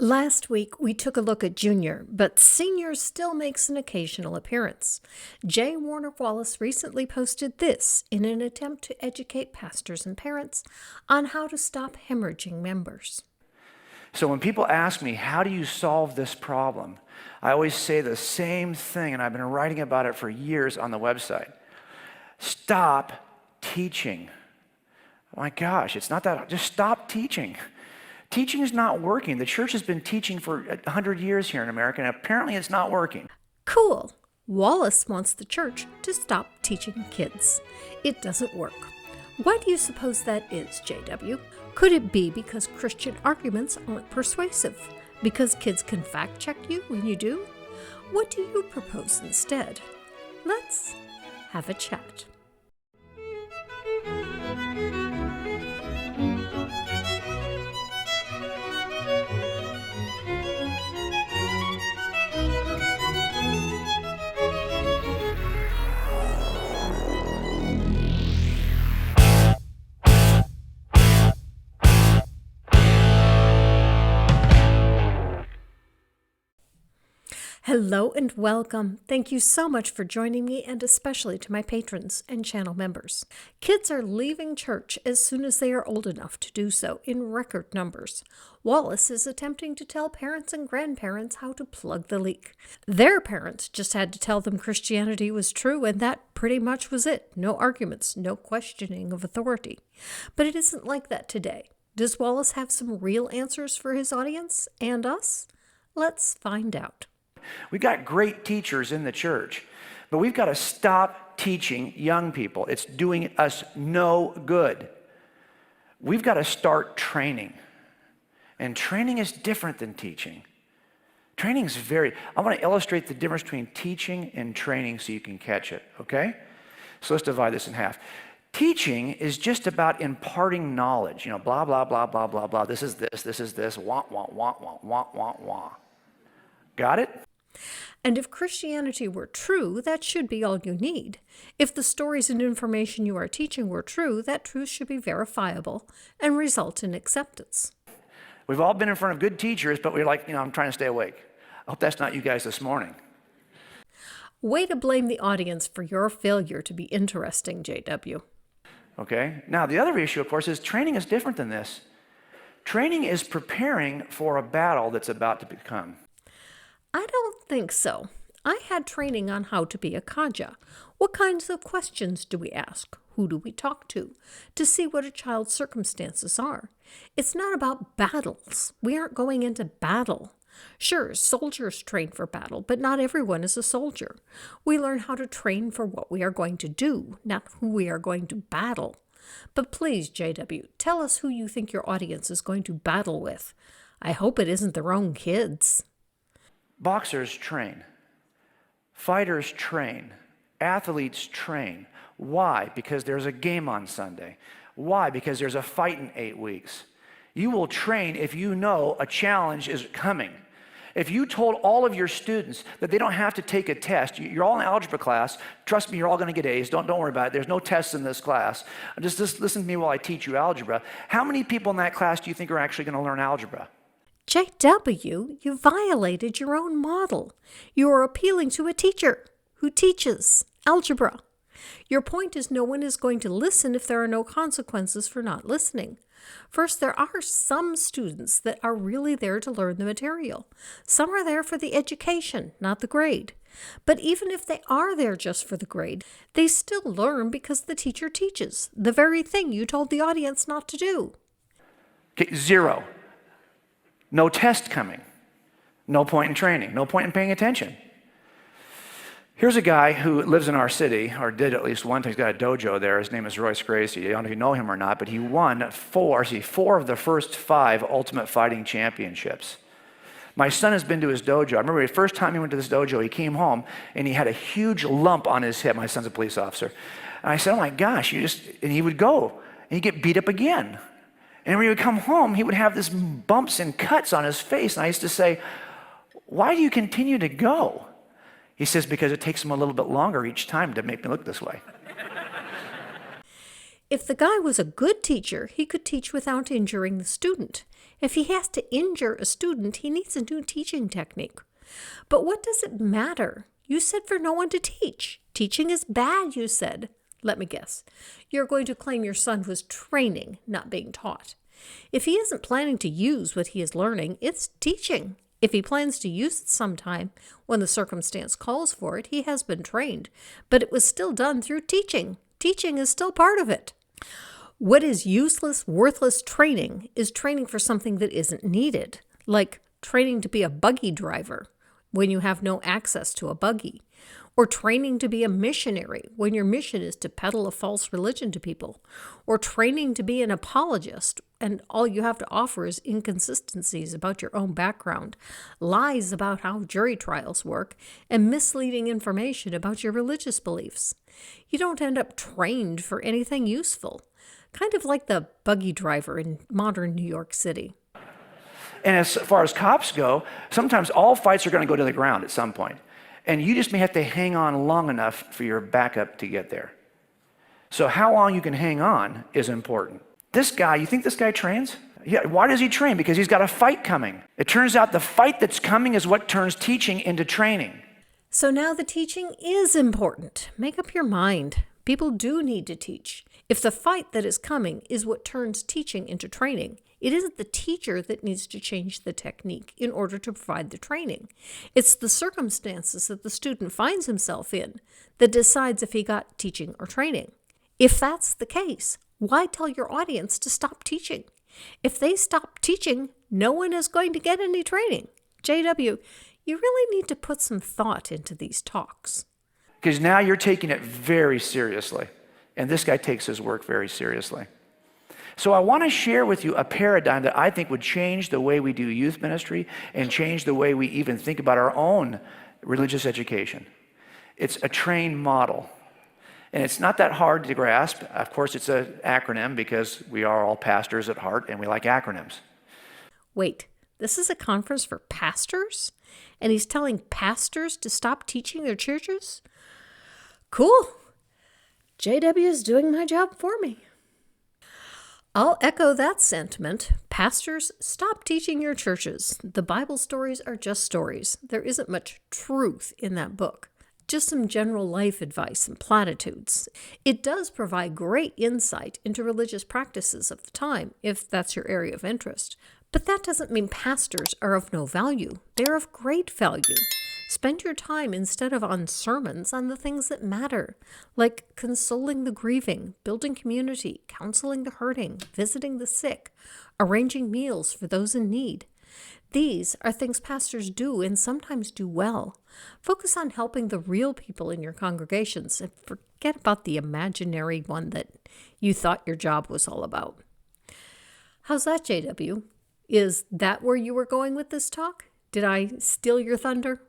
Last week, we took a look at Junior, but Senior still makes an occasional appearance. J. Warner Wallace recently posted this in an attempt to educate pastors and parents on how to stop hemorrhaging members. So when people ask me, how do you solve this problem? I always say the same thing, and I've been writing about it for years on the website. Stop teaching. My gosh, it's not that, just stop teaching. Teaching is not working. The church has been teaching for 100 years here in America, and apparently it's not working. Cool. Wallace wants the church to stop teaching kids. It doesn't work. Why do you suppose that is, JW? Could it be because Christian arguments aren't persuasive? Because kids can fact-check you when you do? What do you propose instead? Let's have a chat. Hello and welcome. Thank you so much for joining me, and especially to my patrons and channel members. Kids are leaving church as soon as they are old enough to do so in record numbers. Wallace is attempting to tell parents and grandparents how to plug the leak. Their parents just had to tell them Christianity was true, and that pretty much was it. No arguments, no questioning of authority. But it isn't like that today. Does Wallace have some real answers for his audience and us? Let's find out. We've got great teachers in the church, but we've got to stop teaching young people. It's doing us no good. We've got to start training. And training is different than teaching. I want to illustrate the difference between teaching and training so you can catch it, okay? So let's divide this in half. Teaching is just about imparting knowledge. Blah, blah, blah, blah, blah, blah. This is this, wah, wah, wah, wah, wah, wah, wah. Got it? And if Christianity were true, that should be all you need. If the stories and information you are teaching were true, that truth should be verifiable and result in acceptance. We've all been in front of good teachers, but we're like, I'm trying to stay awake. I hope that's not you guys this morning. Way to blame the audience for your failure to be interesting, JW. Okay? Now, the other issue, of course, is training is different than this. Training is preparing for a battle that's about to come. I don't think so. I had training on how to be a Kaja. What kinds of questions do we ask? Who do we talk to see what a child's circumstances are? It's not about battles. We aren't going into battle. Sure, soldiers train for battle, but not everyone is a soldier. We learn how to train for what we are going to do, not who we are going to battle. But please, JW, tell us who you think your audience is going to battle with. I hope it isn't their own kids. Boxers train. Fighters train. Athletes train. Why? Because there's a game on Sunday. Why? Because there's a fight in 8 weeks. You will train if you know a challenge is coming. If you told all of your students that they don't have to take a test, you're all in algebra class, trust me, you're all going to get A's, don't worry about it, there's no tests in this class. Just listen to me while I teach you algebra. How many people in that class do you think are actually going to learn algebra? JW, you violated your own model. You are appealing to a teacher who teaches algebra. Your point is no one is going to listen if there are no consequences for not listening. First, there are some students that are really there to learn the material. Some are there for the education, not the grade. But even if they are there just for the grade, they still learn because the teacher teaches, the very thing you told the audience not to do. Okay, 0. No test coming. No point in training. No point in paying attention. Here's a guy who lives in our city, or did at least one time. He's got a dojo there. His name is Royce Gracie. I don't know if you know him or not, but he won four of the first 5 Ultimate Fighting Championships. My son has been to his dojo. I remember the first time he went to this dojo, he came home and he had a huge lump on his hip. My son's a police officer. And I said, oh my gosh, and he would go and he'd get beat up again. And when he would come home, he would have these bumps and cuts on his face. And I used to say, why do you continue to go? He says, because it takes him a little bit longer each time to make me look this way. If the guy was a good teacher, he could teach without injuring the student. If he has to injure a student, he needs a new teaching technique. But what does it matter? You said for no one to teach. Teaching is bad, you said. Let me guess. You're going to claim your son was training, not being taught. If he isn't planning to use what he is learning, it's teaching. If he plans to use it sometime, when the circumstance calls for it, he has been trained. But it was still done through teaching. Teaching is still part of it. What is useless, worthless training is training for something that isn't needed, like training to be a buggy driver when you have no access to a buggy, or training to be a missionary when your mission is to peddle a false religion to people, or training to be an apologist and all you have to offer is inconsistencies about your own background, lies about how jury trials work, and misleading information about your religious beliefs. You don't end up trained for anything useful, kind of like the buggy driver in modern New York City. And as far as cops go, sometimes all fights are going to go to the ground at some point. And you just may have to hang on long enough for your backup to get there. So how long you can hang on is important. This guy, you think this guy trains? Yeah, why does he train? Because he's got a fight coming. It turns out the fight that's coming is what turns teaching into training. So now the teaching is important. Make up your mind. People do need to teach. If the fight that is coming is what turns teaching into training, it isn't the teacher that needs to change the technique in order to provide the training. It's the circumstances that the student finds himself in that decides if he got teaching or training. If that's the case, why tell your audience to stop teaching? If they stop teaching, no one is going to get any training. JW, you really need to put some thought into these talks. Because now you're taking it very seriously. And this guy takes his work very seriously. So I want to share with you a paradigm that I think would change the way we do youth ministry and change the way we even think about our own religious education. It's a train model. And it's not that hard to grasp. Of course, it's an acronym because we are all pastors at heart and we like acronyms. Wait, this is a conference for pastors? And he's telling pastors to stop teaching their churches? Cool. JW is doing my job for me. I'll echo that sentiment. Pastors, stop teaching your churches. The Bible stories are just stories. There isn't much truth in that book. Just some general life advice and platitudes. It does provide great insight into religious practices of the time, if that's your area of interest. But that doesn't mean pastors are of no value. They're of great value. Spend your time instead of on sermons on the things that matter, like consoling the grieving, building community, counseling the hurting, visiting the sick, arranging meals for those in need. These are things pastors do and sometimes do well. Focus on helping the real people in your congregations and forget about the imaginary one that you thought your job was all about. How's that, JW? Is that where you were going with this talk? Did I steal your thunder?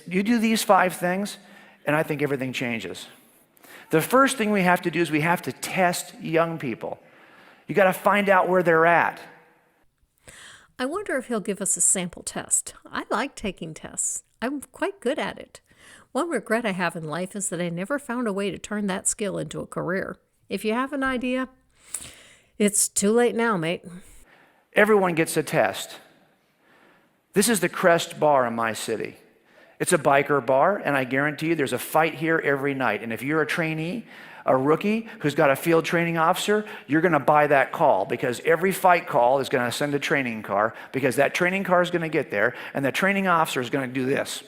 You do these 5 things, and I think everything changes. The first thing we have to do is we have to test young people. You got to find out where they're at. I wonder if he'll give us a sample test. I like taking tests. I'm quite good at it. One regret I have in life is that I never found a way to turn that skill into a career. If you have an idea, it's too late now, mate. Everyone gets a test. This is the Crest Bar in my city. It's a biker bar, and I guarantee you there's a fight here every night. And if you're a trainee, a rookie who's got a field training officer, you're going to buy that call because every fight call is going to send a training car because that training car is going to get there, and the training officer is going to do this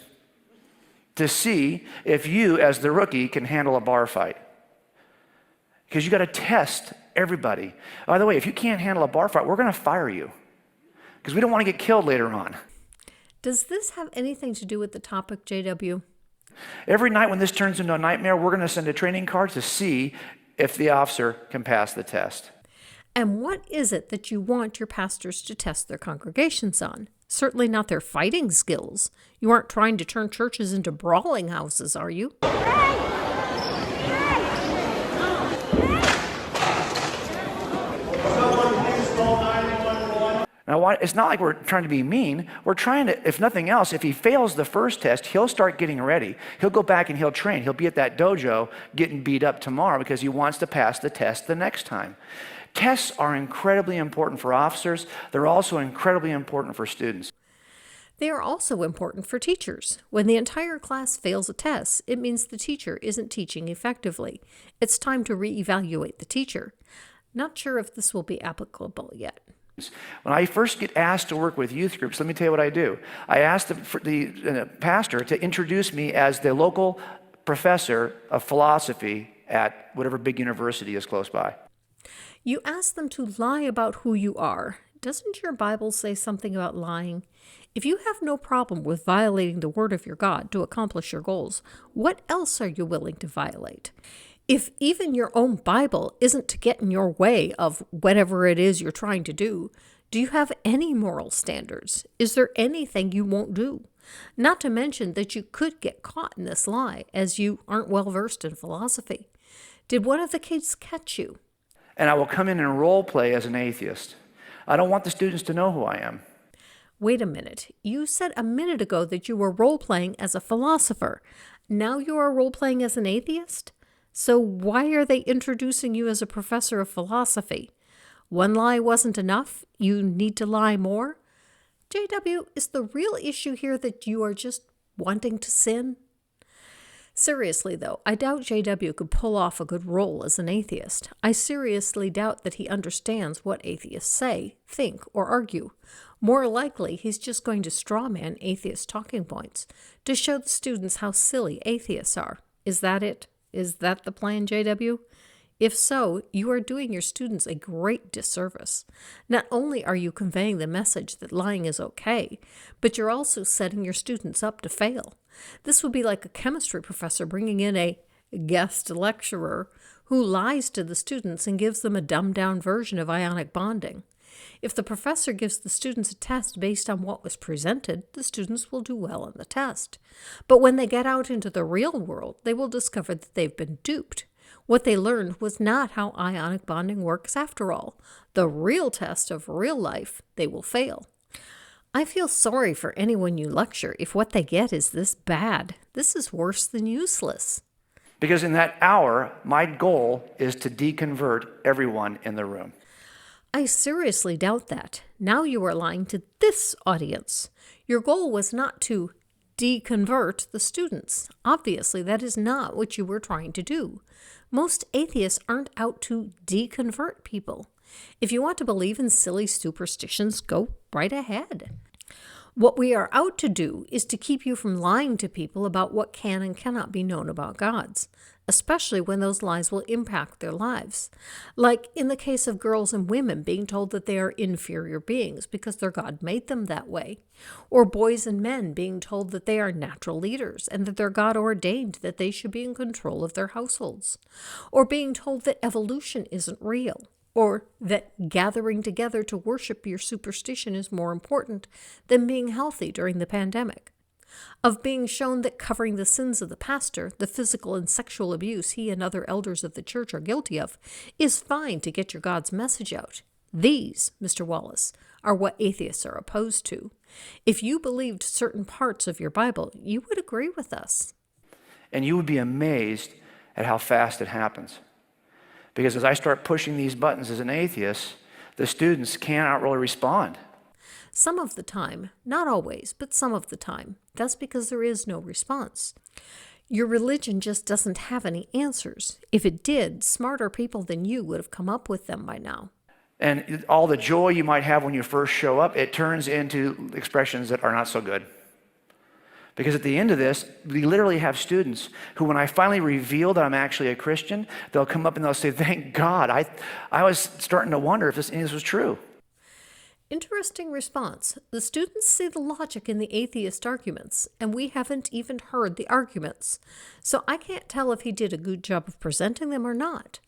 to see if you, as the rookie, can handle a bar fight. Because you got to test everybody. By the way, if you can't handle a bar fight, we're going to fire you because we don't want to get killed later on. Does this have anything to do with the topic, JW? Every night when this turns into a nightmare, we're going to send a training car to see if the officer can pass the test. And what is it that you want your pastors to test their congregations on? Certainly not their fighting skills. You aren't trying to turn churches into brawling houses, are you? Now, it's not like we're trying to be mean. We're trying to, if nothing else, if he fails the first test, he'll start getting ready. He'll go back and he'll train. He'll be at that dojo getting beat up tomorrow because he wants to pass the test the next time. Tests are incredibly important for officers. They're also incredibly important for students. They are also important for teachers. When the entire class fails a test, it means the teacher isn't teaching effectively. It's time to reevaluate the teacher. Not sure if this will be applicable yet. When I first get asked to work with youth groups, let me tell you what I do. I ask the pastor to introduce me as the local professor of philosophy at whatever big university is close by. You ask them to lie about who you are. Doesn't your Bible say something about lying? If you have no problem with violating the word of your God to accomplish your goals, what else are you willing to violate? If even your own Bible isn't to get in your way of whatever it is you're trying to do you have any moral standards? Is there anything you won't do? Not to mention that you could get caught in this lie, as you aren't well versed in philosophy. Did one of the kids catch you? And I will come in and role play as an atheist. I don't want the students to know who I am. Wait a minute. You said a minute ago that you were role-playing as a philosopher. Now you are role-playing as an atheist? So why are they introducing you as a professor of philosophy? One lie wasn't enough? You need to lie more? JW, is the real issue here that you are just wanting to sin? Seriously, though, I doubt JW could pull off a good role as an atheist. I seriously doubt that he understands what atheists say, think, or argue. More likely, he's just going to strawman atheist talking points to show the students how silly atheists are. Is that it? Is that the plan, JW? If so, you are doing your students a great disservice. Not only are you conveying the message that lying is okay, but you're also setting your students up to fail. This would be like a chemistry professor bringing in a guest lecturer who lies to the students and gives them a dumbed-down version of ionic bonding. If the professor gives the students a test based on what was presented, the students will do well on the test. But when they get out into the real world, they will discover that they've been duped. What they learned was not how ionic bonding works after all. The real test of real life, they will fail. I feel sorry for anyone you lecture if what they get is this bad. This is worse than useless. Because in that hour, my goal is to deconvert everyone in the room. I seriously doubt that. Now you are lying to this audience. Your goal was not to deconvert the students. Obviously, that is not what you were trying to do. Most atheists aren't out to deconvert people. If you want to believe in silly superstitions, go right ahead. What we are out to do is to keep you from lying to people about what can and cannot be known about gods, especially when those lies will impact their lives. Like in the case of girls and women being told that they are inferior beings because their God made them that way. Or boys and men being told that they are natural leaders and that their God ordained that they should be in control of their households. Or being told that evolution isn't real. Or that gathering together to worship your superstition is more important than being healthy during the pandemic. Of being shown that covering the sins of the pastor, the physical and sexual abuse he and other elders of the church are guilty of, is fine to get your God's message out. These, Mr. Wallace, are what atheists are opposed to. If you believed certain parts of your Bible, you would agree with us. And you would be amazed at how fast it happens. Because as I start pushing these buttons as an atheist, the students cannot really respond. Some of the time, not always, but some of the time. That's because there is no response. Your religion just doesn't have any answers. If it did, smarter people than you would have come up with them by now. And all the joy you might have when you first show up, it turns into expressions that are not so good. Because at the end of this, we literally have students who, when I finally reveal that I'm actually a Christian, they'll come up and they'll say, thank God, I was starting to wonder if this was true. Interesting response. The students see the logic in the atheist arguments, and we haven't even heard the arguments. So I can't tell if he did a good job of presenting them or not.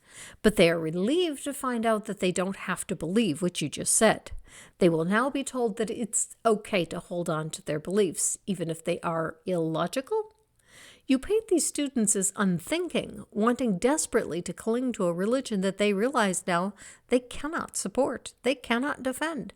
But they are relieved to find out that they don't have to believe what you just said. They will now be told that it's okay to hold on to their beliefs, even if they are illogical. You paint these students as unthinking, wanting desperately to cling to a religion that they realize now they cannot support, they cannot defend.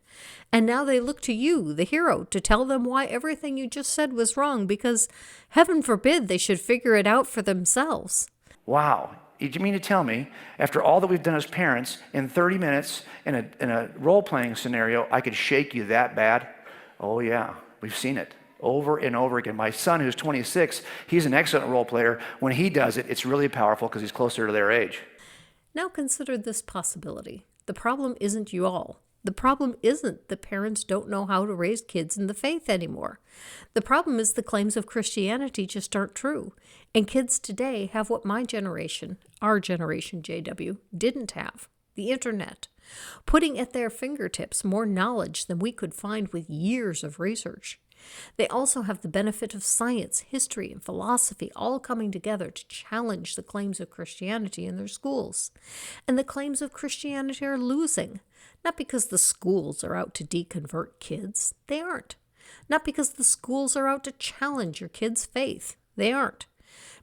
And now they look to you, the hero, to tell them why everything you just said was wrong, because heaven forbid they should figure it out for themselves. Wow. You mean to tell me, after all that we've done as parents, in 30 minutes, in a role-playing scenario, I could shake you that bad? Oh yeah, we've seen it over and over again. My son, who's 26, he's an excellent role player. When he does it, it's really powerful because he's closer to their age. Now consider this possibility. The problem isn't you all. The problem isn't that parents don't know how to raise kids in the faith anymore. The problem is the claims of Christianity just aren't true. And kids today have what my generation, our generation, JW, didn't have: the internet, putting at their fingertips more knowledge than we could find with years of research. They also have the benefit of science, history, and philosophy all coming together to challenge the claims of Christianity in their schools. And the claims of Christianity are losing, not because the schools are out to deconvert kids. They aren't. Not because the schools are out to challenge your kids' faith. They aren't.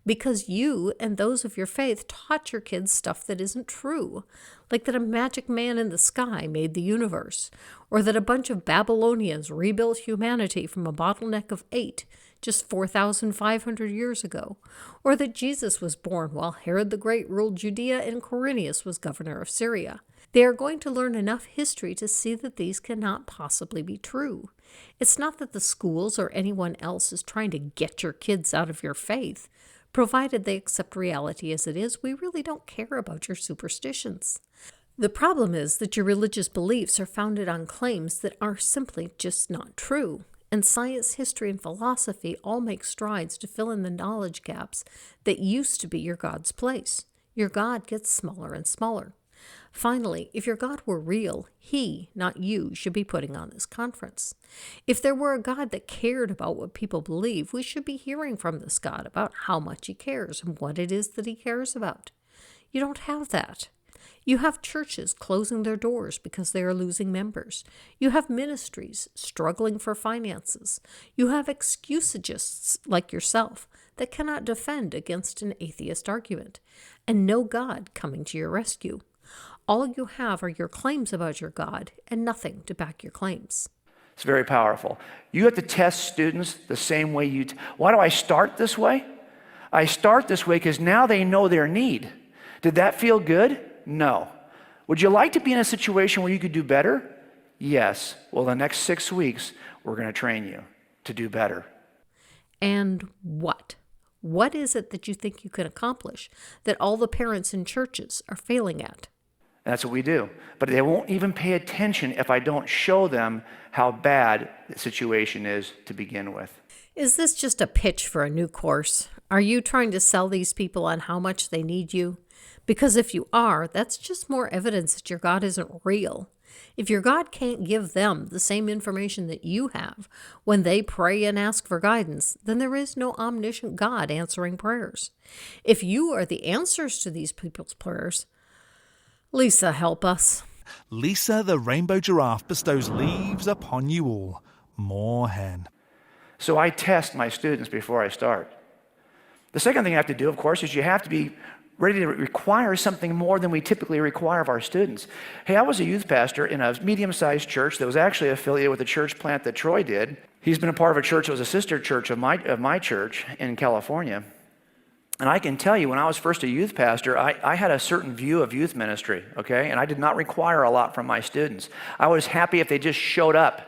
Because you and those of your faith taught your kids stuff that isn't true, like that a magic man in the sky made the universe, or that a bunch of Babylonians rebuilt humanity from a bottleneck of 8 just 4,500 years ago, or that Jesus was born while Herod the Great ruled Judea and Quirinius was governor of Syria. They are going to learn enough history to see that these cannot possibly be true. It's not that the schools or anyone else is trying to get your kids out of your faith. Provided they accept reality as it is, we really don't care about your superstitions. The problem is that your religious beliefs are founded on claims that are simply just not true. And science, history, and philosophy all make strides to fill in the knowledge gaps that used to be your God's place. Your God gets smaller and smaller. Finally, if your God were real, he, not you, should be putting on this conference. If there were a God that cared about what people believe, we should be hearing from this God about how much he cares and what it is that he cares about. You don't have that. You have churches closing their doors because they are losing members. You have ministries struggling for finances. You have excusagists like yourself that cannot defend against an atheist argument, and no God coming to your rescue. All you have are your claims about your God and nothing to back your claims. It's very powerful. You have to test students the same way you... Why do I start this way? I start this way because now they know their need. Did that feel good? No. Would you like to be in a situation where you could do better? Yes. Well, the next 6 weeks, we're going to train you to do better. And what? What is it that you think you can accomplish that all the parents in churches are failing at? That's what we do. But they won't even pay attention if I don't show them how bad the situation is to begin with. Is this just a pitch for a new course? Are you trying to sell these people on how much they need you? Because if you are, that's just more evidence that your God isn't real. If your God can't give them the same information that you have when they pray and ask for guidance, then there is no omniscient God answering prayers. If you are the answers to these people's prayers, Lisa, help us. Lisa the rainbow giraffe bestows leaves upon you all. More hen. So I test my students before I start. The second thing you have to do, of course, is you have to be ready to require something more than we typically require of our students. Hey, I was a youth pastor in a medium-sized church that was actually affiliated with the church plant that Troy did. He's been a part of a church that was a sister church of my church in California. And I can tell you, when I was first a youth pastor, I had a certain view of youth ministry, okay? And I did not require a lot from my students. I was happy if they just showed up,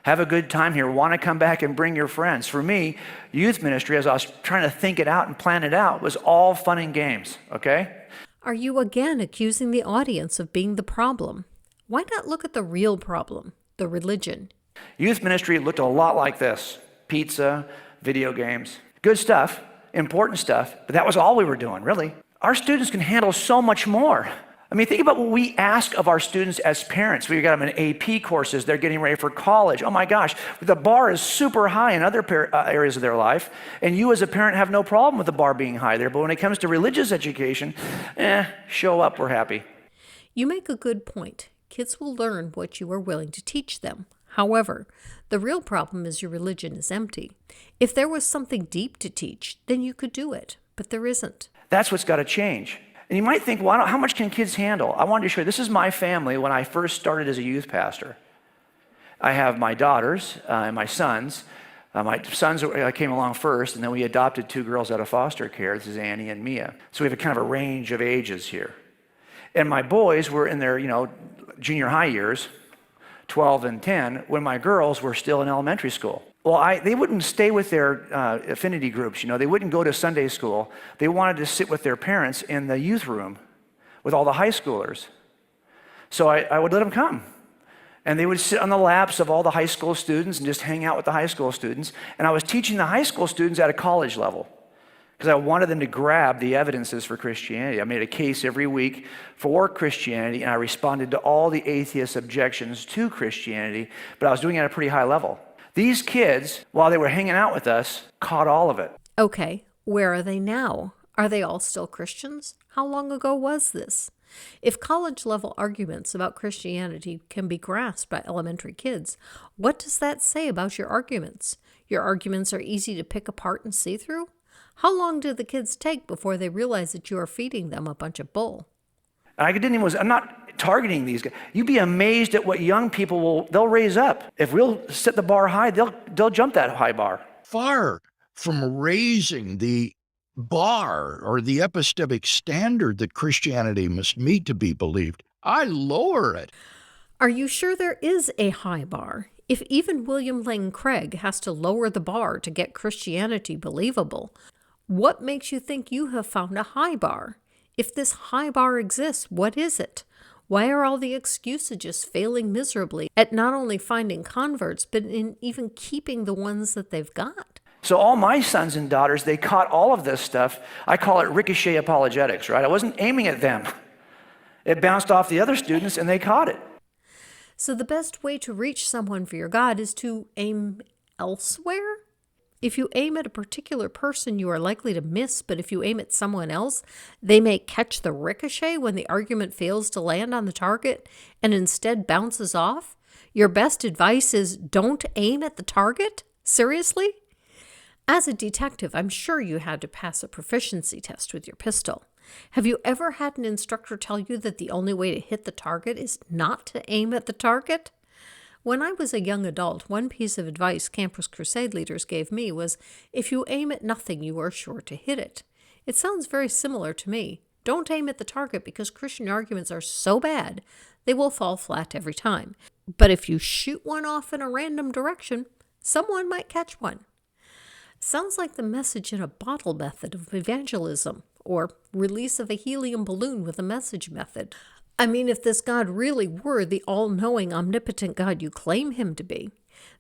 have a good time here, want to come back and bring your friends. For me, youth ministry, as I was trying to think it out and plan it out, was all fun and games, okay? Are you again accusing the audience of being the problem? Why not look at the real problem, the religion? Youth ministry looked a lot like this: pizza, video games, good stuff, important stuff, but that was all we were doing, really. Our students can handle so much more. I mean, think about what we ask of our students as parents. We've got them in AP courses. They're getting ready for college. Oh my gosh, the bar is super high in other areas of their life, and you as a parent have no problem with the bar being high there. But when it comes to religious education, show up, we're happy. You make a good point. Kids will learn what you are willing to teach them. However, the real problem is your religion is empty. If there was something deep to teach, then you could do it, but there isn't. That's what's got to change. And you might think, well, how much can kids handle? I wanted to show you, this is my family when I first started as a youth pastor. I have my daughters and my sons. My sons came along first, and then we adopted 2 girls out of foster care. This is Annie and Mia. So we have a kind of a range of ages here. And my boys were in their, junior high years, 12 and 10, when my girls were still in elementary school. Well, they wouldn't stay with their affinity groups, They wouldn't go to Sunday school. They wanted to sit with their parents in the youth room with all the high schoolers. So I would let them come. And they would sit on the laps of all the high school students and just hang out with the high school students. And I was teaching the high school students at a college level because I wanted them to grab the evidences for Christianity. I made a case every week for Christianity, and I responded to all the atheist objections to Christianity, but I was doing it at a pretty high level. These kids, while they were hanging out with us, caught all of it. Okay, where are they now? Are they all still Christians? How long ago was this? If college-level arguments about Christianity can be grasped by elementary kids, what does that say about your arguments? Your arguments are easy to pick apart and see through? How long do the kids take before they realize that you are feeding them a bunch of bull? I'm not targeting these guys. You'd be amazed at what young people they'll raise up. If we'll set the bar high, they'll jump that high bar. Far from raising the bar or the epistemic standard that Christianity must meet to be believed, I lower it. Are you sure there is a high bar? If even William Lane Craig has to lower the bar to get Christianity believable, what makes you think you have found a high bar? If this high bar exists, what is it? Why are all the excuses just failing miserably at not only finding converts, but in even keeping the ones that they've got? So all my sons and daughters, they caught all of this stuff. I call it Ricochet apologetics, right? I wasn't aiming at them. It bounced off the other students and they caught it. So the best way to reach someone for your God is to aim elsewhere? If you aim at a particular person, you are likely to miss, but if you aim at someone else, they may catch the ricochet when the argument fails to land on the target and instead bounces off. Your best advice is don't aim at the target? Seriously? As a detective, I'm sure you had to pass a proficiency test with your pistol. Have you ever had an instructor tell you that the only way to hit the target is not to aim at the target? When I was a young adult, one piece of advice Campus Crusade leaders gave me was, if you aim at nothing, you are sure to hit it. It sounds very similar to me. Don't aim at the target because Christian arguments are so bad, they will fall flat every time. But if you shoot one off in a random direction, someone might catch one. Sounds like the message in a bottle method of evangelism, or release of a helium balloon with a message method. I mean, if this God really were the all-knowing, omnipotent God you claim him to be,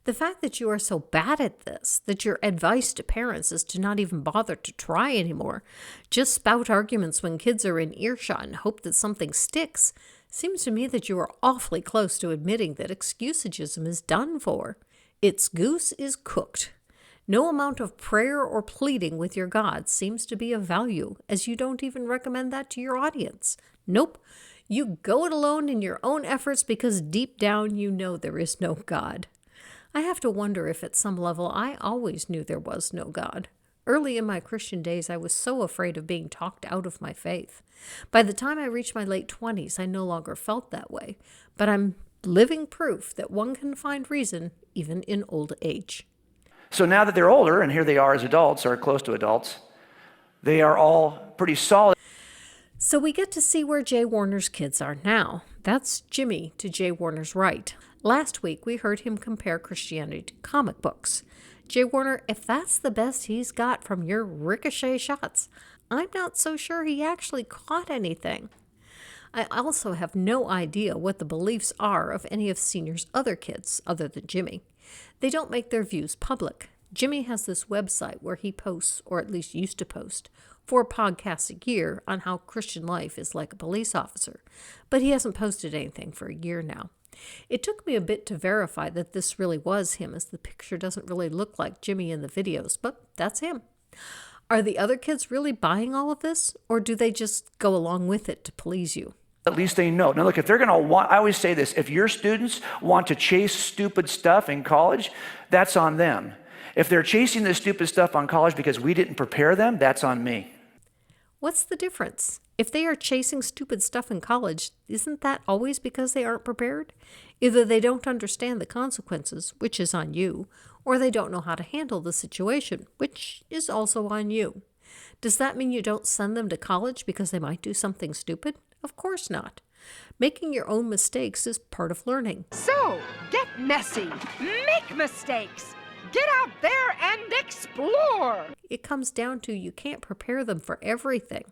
the fact that you are so bad at this, that your advice to parents is to not even bother to try anymore, just spout arguments when kids are in earshot and hope that something sticks, seems to me that you are awfully close to admitting that excusagism is done for. Its goose is cooked. No amount of prayer or pleading with your God seems to be of value, as you don't even recommend that to your audience. Nope. You go it alone in your own efforts because deep down you know there is no God. I have to wonder if at some level I always knew there was no God. Early in my Christian days, I was so afraid of being talked out of my faith. By the time I reached my late 20s, I no longer felt that way. But I'm living proof that one can find reason even in old age. So now that they're older, and here they are as adults, or close to adults, they are all pretty solid. So we get to see where Jay Warner's kids are now. That's Jimmy to Jay Warner's right. Last week, we heard him compare Christianity to comic books. Jay Warner, if that's the best he's got from your ricochet shots, I'm not so sure he actually caught anything. I also have no idea what the beliefs are of any of Senior's other kids, other than Jimmy. They don't make their views public. Jimmy has this website where he posts, or at least used to post, 4 podcasts a year on how Christian life is like a police officer, but he hasn't posted anything for a year now. It took me a bit to verify that this really was him, as the picture doesn't really look like Jimmy in the videos, but that's him. Are the other kids really buying all of this, or do they just go along with it to please you? At least they know. Now look, if they're going to want, I always say this, if your students want to chase stupid stuff in college, that's on them. If they're chasing this stupid stuff on college because we didn't prepare them, that's on me. What's the difference? If they are chasing stupid stuff in college, isn't that always because they aren't prepared? Either they don't understand the consequences, which is on you, or they don't know how to handle the situation, which is also on you. Does that mean you don't send them to college because they might do something stupid? Of course not. Making your own mistakes is part of learning. So, get messy, make mistakes, get out there and explore. It comes down to you can't prepare them for everything.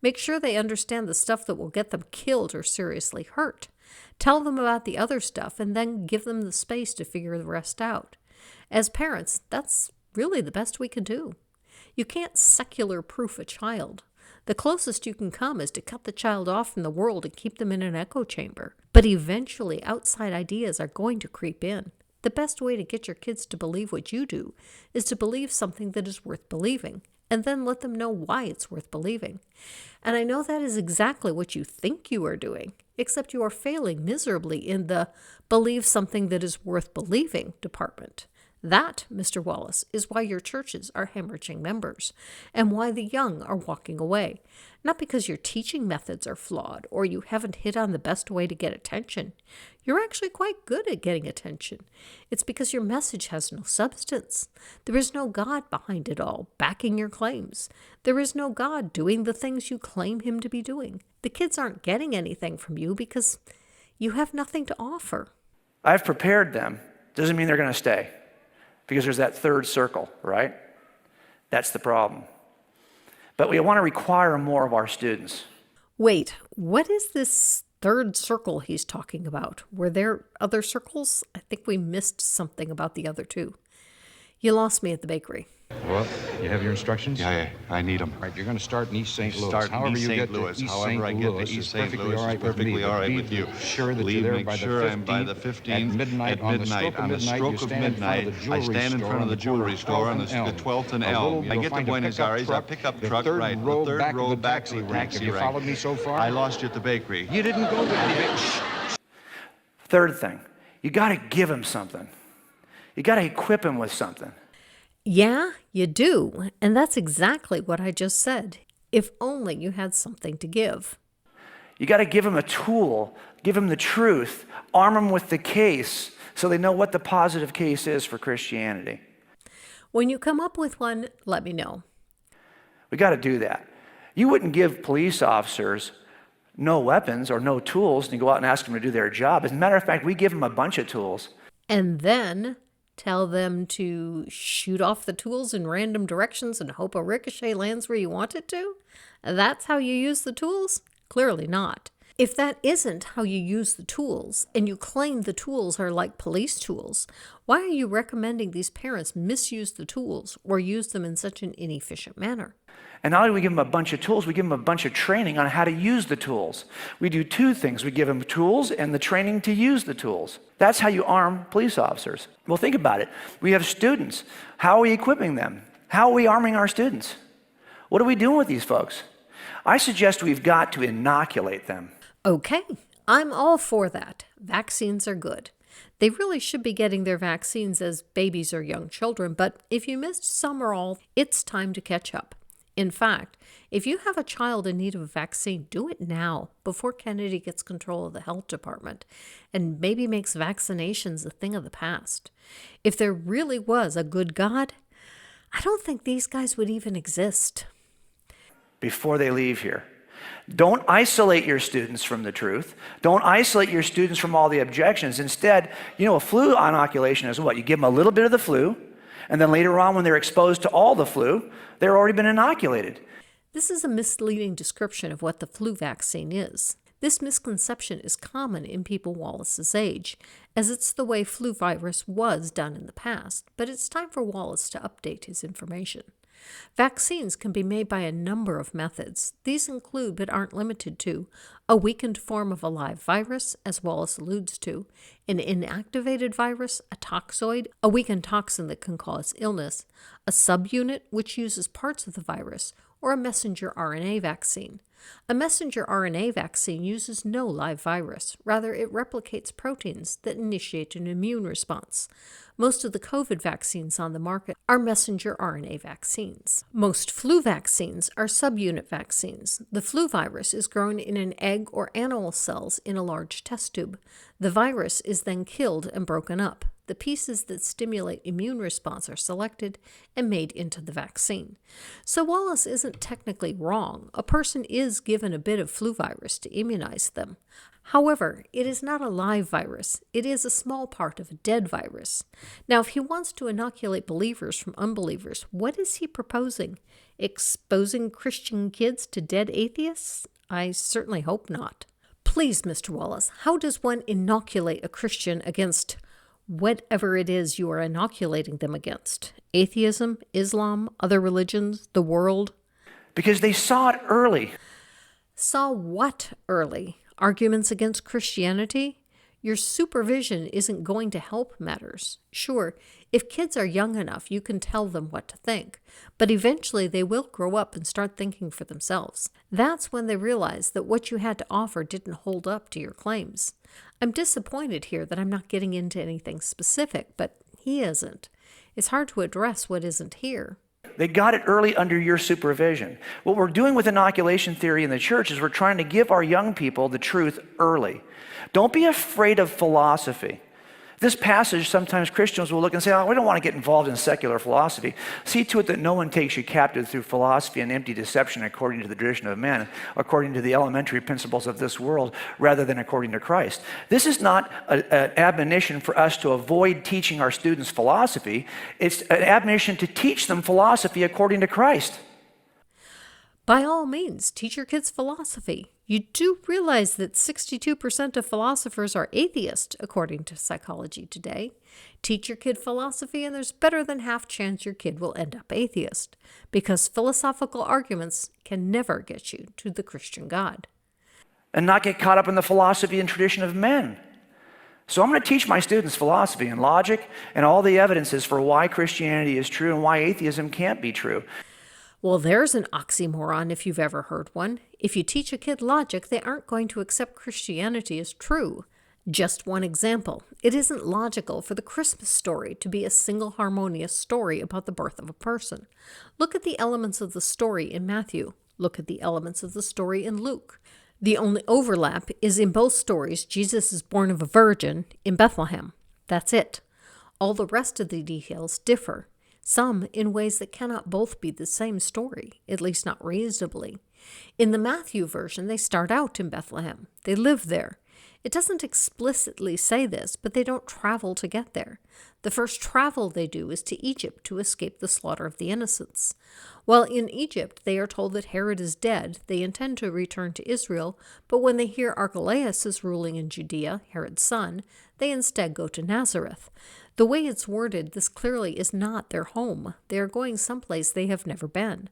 Make sure they understand the stuff that will get them killed or seriously hurt. Tell them about the other stuff and then give them the space to figure the rest out. As parents, that's really the best we can do. You can't secular-proof a child. The closest you can come is to cut the child off from the world and keep them in an echo chamber. But eventually, outside ideas are going to creep in. The best way to get your kids to believe what you do is to believe something that is worth believing, and then let them know why it's worth believing. And I know that is exactly what you think you are doing, except you are failing miserably in the believe something that is worth believing department. That, Mr. Wallace, is why your churches are hemorrhaging members, and why the young are walking away. Not because your teaching methods are flawed, or you haven't hit on the best way to get attention. You're actually quite good at getting attention. It's because your message has no substance. There is no God behind it all, backing your claims. There is no God doing the things you claim him to be doing. The kids aren't getting anything from you because you have nothing to offer. I've prepared them. Doesn't mean they're going to stay. Because there's that third circle, right? That's the problem. But we want to require more of our students. Wait, what is this third circle he's talking about? Were there other circles? I think we missed something about the other two. You lost me at the bakery. Well, you have your instructions? Yeah, I need them. All right, you're going to start in East St. Louis. Start in However East you St. get to Louis. East However St. I get to Louis East is St. perfectly Louis all is right with me. perfectly all right Be with you. Sure that Please you're there make by the sure 15th. I'm by the 15th. At midnight, On the stroke of midnight, I stand in front of the jewelry store on the 12th and Elm. I get to Buenos Aires, a pickup truck, right, the third row back of the taxi rank. Have you followed me so far? I lost you at the bakery. You didn't go there. Third thing, you got to give them something. You got to equip them with something. Yeah, you do. And that's exactly what I just said. If only you had something to give. You got to give them a tool, give them the truth, arm them with the case so they know what the positive case is for Christianity. When you come up with one, let me know. We got to do that. You wouldn't give police officers no weapons or no tools and go out and ask them to do their job. As a matter of fact, we give them a bunch of tools. And then tell them to shoot off the tools in random directions and hope a ricochet lands where you want it to? That's how you use the tools? Clearly not. If that isn't how you use the tools, and you claim the tools are like police tools, why are you recommending these parents misuse the tools or use them in such an inefficient manner? And not only do we give them a bunch of tools, we give them a bunch of training on how to use the tools. We do two things. We give them tools and the training to use the tools. That's how you arm police officers. Well, think about it. We have students. How are we equipping them? How are we arming our students? What are we doing with these folks? I suggest we've got to inoculate them. Okay, I'm all for that. Vaccines are good. They really should be getting their vaccines as babies or young children, but if you missed some or all, it's time to catch up. In fact, if you have a child in need of a vaccine, do it now, before Kennedy gets control of the health department and maybe makes vaccinations a thing of the past. If there really was a good God, I don't think these guys would even exist. Before they leave here. Don't isolate your students from the truth. Don't isolate your students from all the objections. Instead, a flu inoculation is what? You give them a little bit of the flu, and then later on when they're exposed to all the flu, they've already been inoculated. This is a misleading description of what the flu vaccine is. This misconception is common in people Wallace's age, as it's the way flu virus was done in the past, but it's time for Wallace to update his information. Vaccines can be made by a number of methods. These include, but aren't limited to, a weakened form of a live virus, as Wallace alludes to, an inactivated virus, a toxoid, a weakened toxin that can cause illness, a subunit which uses parts of the virus, or a messenger RNA vaccine. A messenger RNA vaccine uses no live virus. Rather, it replicates proteins that initiate an immune response. Most of the COVID vaccines on the market are messenger RNA vaccines. Most flu vaccines are subunit vaccines. The flu virus is grown in an egg or animal cells in a large test tube. The virus is then killed and broken up. The pieces that stimulate immune response are selected and made into the vaccine. So Wallace isn't technically wrong. A person is given a bit of flu virus to immunize them. However, it is not a live virus. It is a small part of a dead virus. Now, if he wants to inoculate believers from unbelievers, what is he proposing? Exposing Christian kids to dead atheists? I certainly hope not. Please, Mr. Wallace, how does one inoculate a Christian against whatever it is you are inoculating them against? Atheism, Islam, other religions, the world? Because they saw it early. Saw what early? Arguments against Christianity? Your supervision isn't going to help matters. Sure, if kids are young enough, you can tell them what to think, but eventually they will grow up and start thinking for themselves. That's when they realize that what you had to offer didn't hold up to your claims. I'm disappointed here that I'm not getting into anything specific, but he isn't. It's hard to address what isn't here. They got it early under your supervision. What we're doing with inoculation theory in the church is we're trying to give our young people the truth early. Don't be afraid of philosophy. This passage, sometimes Christians will look and say, oh, we don't want to get involved in secular philosophy. See to it that no one takes you captive through philosophy and empty deception according to the tradition of men, according to the elementary principles of this world, rather than according to Christ. This is not an admonition for us to avoid teaching our students philosophy. It's an admonition to teach them philosophy according to Christ. By all means, teach your kids philosophy. You do realize that 62% of philosophers are atheists, according to Psychology Today. Teach your kid philosophy, and there's better than half chance your kid will end up atheist, because philosophical arguments can never get you to the Christian God. And not get caught up in the philosophy and tradition of men. So I'm going to teach my students philosophy and logic and all the evidences for why Christianity is true and why atheism can't be true. Well, there's an oxymoron if you've ever heard one. If you teach a kid logic, they aren't going to accept Christianity as true. Just one example. It isn't logical for the Christmas story to be a single harmonious story about the birth of a person. Look at the elements of the story in Matthew. Look at the elements of the story in Luke. The only overlap is in both stories, Jesus is born of a virgin in Bethlehem. That's it. All the rest of the details differ. Some in ways that cannot both be the same story, at least not reasonably. In the Matthew version, they start out in Bethlehem. They live there. It doesn't explicitly say this, but they don't travel to get there. The first travel they do is to Egypt to escape the slaughter of the innocents. While in Egypt, they are told that Herod is dead. They intend to return to Israel, but when they hear Archelaus is ruling in Judea, Herod's son, they instead go to Nazareth. The way it's worded, this clearly is not their home. They are going someplace they have never been.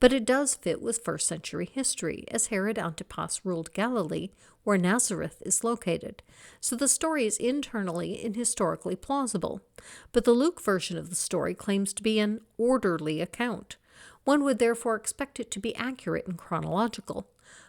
But it does fit with first century history, as Herod Antipas ruled Galilee, where Nazareth is located. So the story is internally and historically plausible. But the Luke version of the story claims to be an orderly account. One would therefore expect it to be accurate and chronological.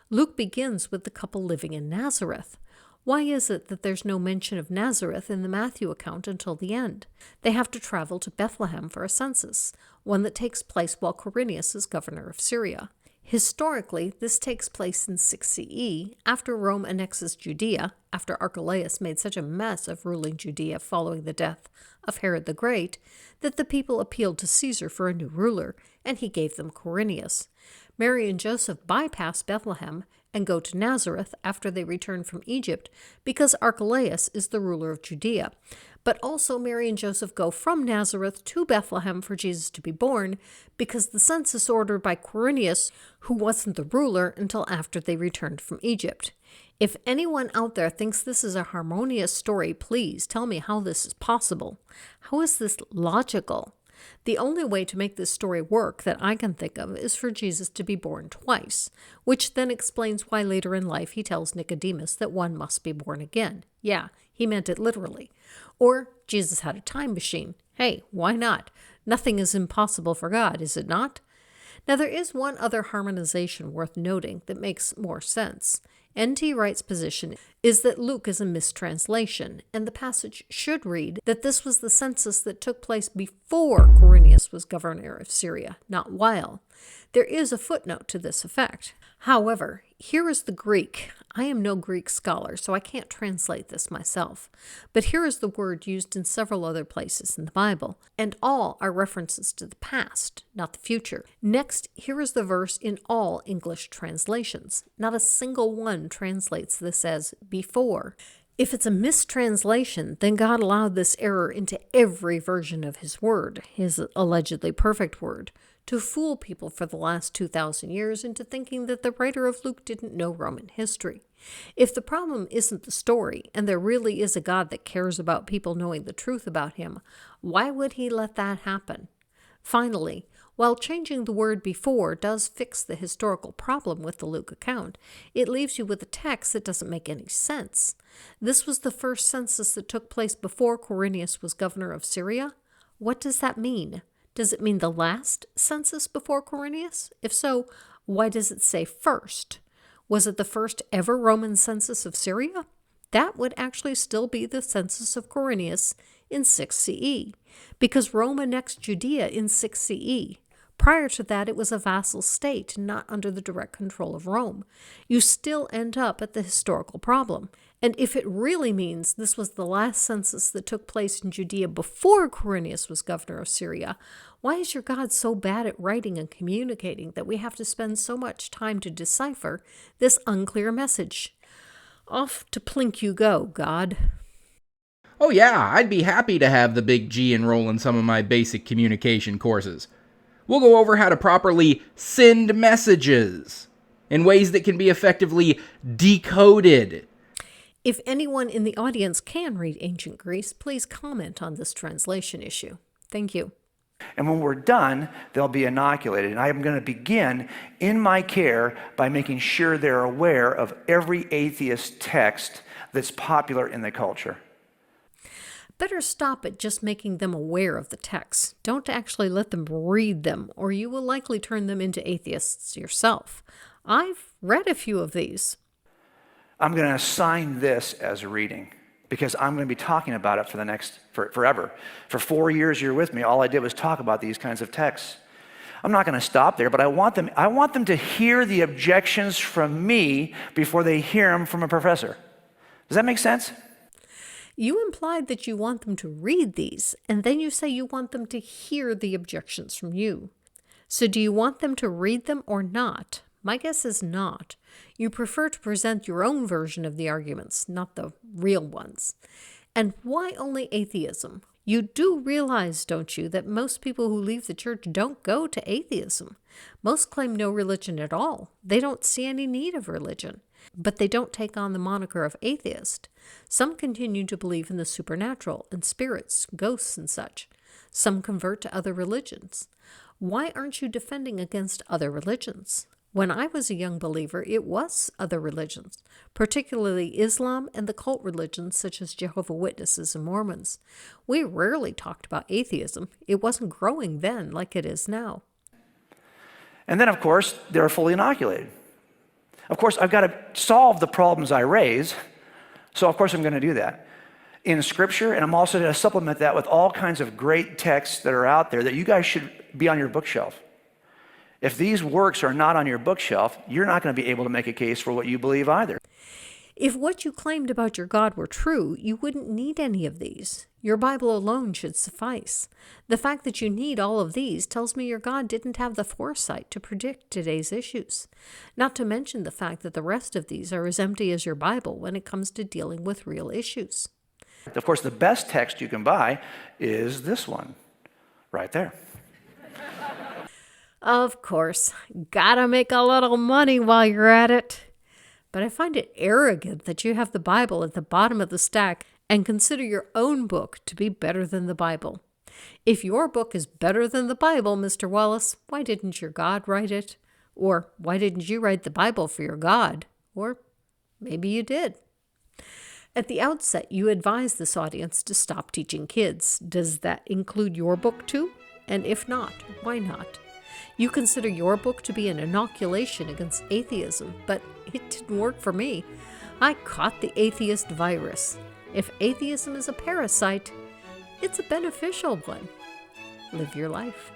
Luke begins with the couple living in Nazareth. Why is it that there's no mention of Nazareth in the Matthew account until the end? They have to travel to Bethlehem for a census, one that takes place while Quirinius is governor of Syria. Historically, this takes place in 6 CE, after Rome annexes Judea, after Archelaus made such a mess of ruling Judea following the death of Herod the Great, that the people appealed to Caesar for a new ruler, and he gave them Quirinius. Mary and Joseph bypass Bethlehem and go to Nazareth after they return from Egypt because Archelaus is the ruler of Judea. But also Mary and Joseph go from Nazareth to Bethlehem for Jesus to be born because the census ordered by Quirinius, who wasn't the ruler until after they returned from Egypt. If anyone out there thinks this is a harmonious story, please tell me how this is possible. How is this logical? The only way to make this story work that I can think of is for Jesus to be born twice, which then explains why later in life he tells Nicodemus that one must be born again. Yeah, he meant it literally. Or Jesus had a time machine. Hey, why not? Nothing is impossible for God, is it not? Now, there is one other harmonization worth noting that makes more sense. N.T. Wright's position is that Luke is a mistranslation, and the passage should read that this was the census that took place before Quirinius was governor of Syria, not while. There is a footnote to this effect. However, here is the Greek. I am no Greek scholar, so I can't translate this myself. But here is the word used in several other places in the Bible, and all are references to the past, not the future. Next, here is the verse in all English translations. Not a single one translates this as before. If it's a mistranslation, then God allowed this error into every version of his word, his allegedly perfect word, to fool people for the last 2,000 years into thinking that the writer of Luke didn't know Roman history. If the problem isn't the story, and there really is a God that cares about people knowing the truth about him, why would he let that happen? Finally, while changing the word before does fix the historical problem with the Luke account, it leaves you with a text that doesn't make any sense. This was the first census that took place before Quirinius was governor of Syria. What does that mean? Does it mean the last census before Quirinius? If so, why does it say first? Was it the first ever Roman census of Syria? That would actually still be the census of Quirinius in 6 CE, because Rome annexed Judea in 6 CE. Prior to that, it was a vassal state, not under the direct control of Rome. You still end up at the historical problem. And if it really means this was the last census that took place in Judea before Quirinius was governor of Syria, why is your God so bad at writing and communicating that we have to spend so much time to decipher this unclear message? Off to Plink you go, God. Oh yeah, I'd be happy to have the big G enroll in some of my basic communication courses. We'll go over how to properly send messages in ways that can be effectively decoded. If anyone in the audience can read ancient Greece, please comment on this translation issue. Thank you. And when we're done, they'll be inoculated. And I am going to begin in my care by making sure they're aware of every atheist text that's popular in the culture. Better stop at just making them aware of the text. Don't actually let them read them, or you will likely turn them into atheists yourself. I've read a few of these. I'm going to assign this as reading because I'm going to be talking about it for forever. For 4 years you're with me, all I did was talk about these kinds of texts. I'm not going to stop there, but I want them to hear the objections from me before they hear them from a professor. Does that make sense? You implied that you want them to read these, and then you say you want them to hear the objections from you. So do you want them to read them or not? My guess is not. You prefer to present your own version of the arguments, not the real ones. And why only atheism? You do realize, don't you, that most people who leave the church don't go to atheism. Most claim no religion at all. They don't see any need of religion. But they don't take on the moniker of atheist. Some continue to believe in the supernatural and spirits, ghosts and such. Some convert to other religions. Why aren't you defending against other religions? When I was a young believer, it was other religions, particularly Islam and the cult religions such as Jehovah's Witnesses and Mormons. We rarely talked about atheism. It wasn't growing then like it is now. And then, of course, they're fully inoculated. Of course, I've got to solve the problems I raise, so of course I'm going to do that in Scripture, and I'm also going to supplement that with all kinds of great texts that are out there that you guys should be on your bookshelf. If these works are not on your bookshelf, you're not going to be able to make a case for what you believe either. If what you claimed about your God were true, you wouldn't need any of these. Your Bible alone should suffice. The fact that you need all of these tells me your God didn't have the foresight to predict today's issues. Not to mention the fact that the rest of these are as empty as your Bible when it comes to dealing with real issues. Of course, the best text you can buy is this one, right there. Of course, gotta make a little money while you're at it. But I find it arrogant that you have the Bible at the bottom of the stack and consider your own book to be better than the Bible. If your book is better than the Bible, Mr. Wallace, why didn't your God write it? Or why didn't you write the Bible for your God? Or maybe you did. At the outset, you advised this audience to stop teaching kids. Does that include your book too? And if not, why not? You consider your book to be an inoculation against atheism, but it didn't work for me. I caught the atheist virus. If atheism is a parasite, it's a beneficial one. Live your life.